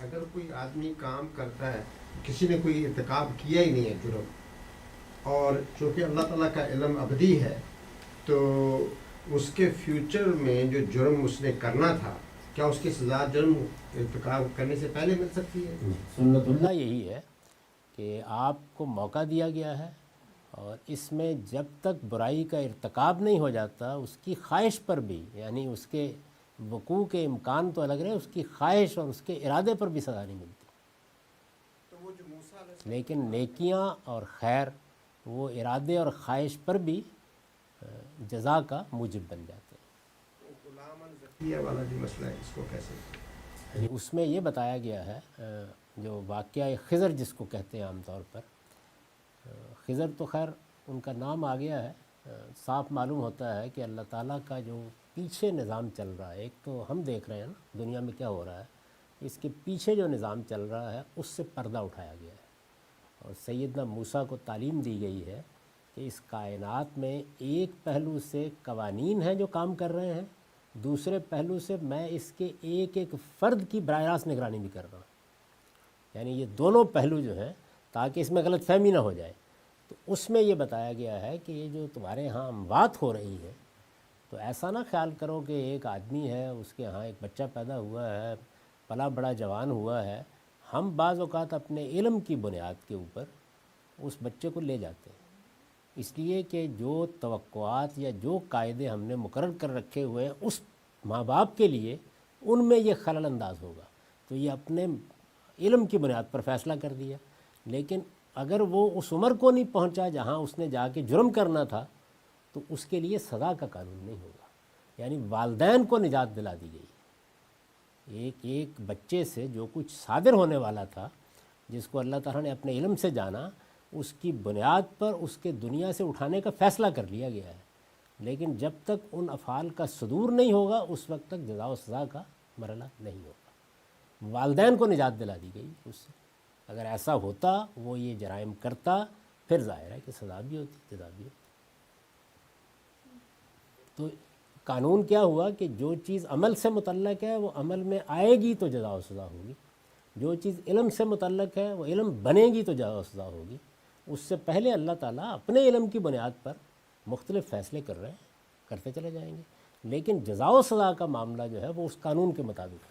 اگر کوئی آدمی کام کرتا ہے، کسی نے کوئی ارتکاب کیا ہی نہیں ہے جرم، اور چونکہ اللہ تعالیٰ کا علم ابدی ہے، تو اس کے فیوچر میں جو جرم اس نے کرنا تھا، کیا اس کی سزا جرم ارتکاب کرنے سے پہلے مل سکتی ہے؟ سنت اللہ یہی ہے کہ آپ کو موقع دیا گیا ہے، اور اس میں جب تک برائی کا ارتکاب نہیں ہو جاتا، اس کی خواہش پر بھی، یعنی اس کے وقوع کے امکان تو الگ رہے، اس کی خواہش اور اس کے ارادے پر بھی سزا نہیں ملتی. تو وہ جو موسیٰ علیہ السلام لیکن نیکیاں اور خیر وہ ارادے اور خواہش پر بھی جزا کا موجب بن جاتے ہیں. غلام ذکیہ والا جو مسئلہ ہے، اس کو کیسے؟ یعنی اس میں یہ بتایا گیا ہے، جو واقعہ خضر جس کو کہتے ہیں عام طور پر، خضر تو خیر ان کا نام آ گیا ہے، صاف معلوم ہوتا ہے کہ اللہ تعالیٰ کا جو پیچھے نظام چل رہا ہے، ایک تو ہم دیکھ رہے ہیں نا دنیا میں کیا ہو رہا ہے، اس کے پیچھے جو نظام چل رہا ہے اس سے پردہ اٹھایا گیا ہے، اور سیدنا موسیٰ کو تعلیم دی گئی ہے کہ اس کائنات میں ایک پہلو سے قوانین ہیں جو کام کر رہے ہیں، دوسرے پہلو سے میں اس کے ایک ایک فرد کی براہ راست نگرانی بھی کر رہا ہوں. یعنی یہ دونوں پہلو جو ہیں، تاکہ اس میں غلط فہمی نہ ہو جائے. تو اس میں یہ بتایا گیا ہے کہ یہ جو تمہارے ہاں اموات ہو رہی ہیں، تو ایسا نہ خیال کرو کہ ایک آدمی ہے، اس کے ہاں ایک بچہ پیدا ہوا ہے، پلا بڑا جوان ہوا ہے، ہم بعض اوقات اپنے علم کی بنیاد کے اوپر اس بچے کو لے جاتے ہیں، اس لیے کہ جو توقعات یا جو قاعدے ہم نے مقرر کر رکھے ہوئے ہیں اس ماں باپ کے لیے، ان میں یہ خلل انداز ہوگا، تو یہ اپنے علم کی بنیاد پر فیصلہ کر دیا. لیکن اگر وہ اس عمر کو نہیں پہنچا جہاں اس نے جا کے جرم کرنا تھا، تو اس کے لیے سزا کا قانون نہیں ہوگا. یعنی والدین کو نجات دلا دی گئی. ایک ایک بچے سے جو کچھ صادر ہونے والا تھا، جس کو اللہ تعالیٰ نے اپنے علم سے جانا، اس کی بنیاد پر اس کے دنیا سے اٹھانے کا فیصلہ کر لیا گیا ہے. لیکن جب تک ان افعال کا صدور نہیں ہوگا، اس وقت تک جزا و سزا کا مرحلہ نہیں ہوگا. والدین کو نجات دلا دی گئی اس سے. اگر ایسا ہوتا، وہ یہ جرائم کرتا، پھر ظاہر ہے کہ سزا بھی ہوتی، جزا بھی ہوتی. تو قانون کیا ہوا کہ جو چیز عمل سے متعلق ہے وہ عمل میں آئے گی تو جزا و سزا ہوگی، جو چیز علم سے متعلق ہے وہ علم بنے گی تو جزا و سزا ہوگی. اس سے پہلے اللہ تعالیٰ اپنے علم کی بنیاد پر مختلف فیصلے کر رہے ہیں، کرتے چلے جائیں گے. لیکن جزا و سزا کا معاملہ جو ہے وہ اس قانون کے مطابق ہے.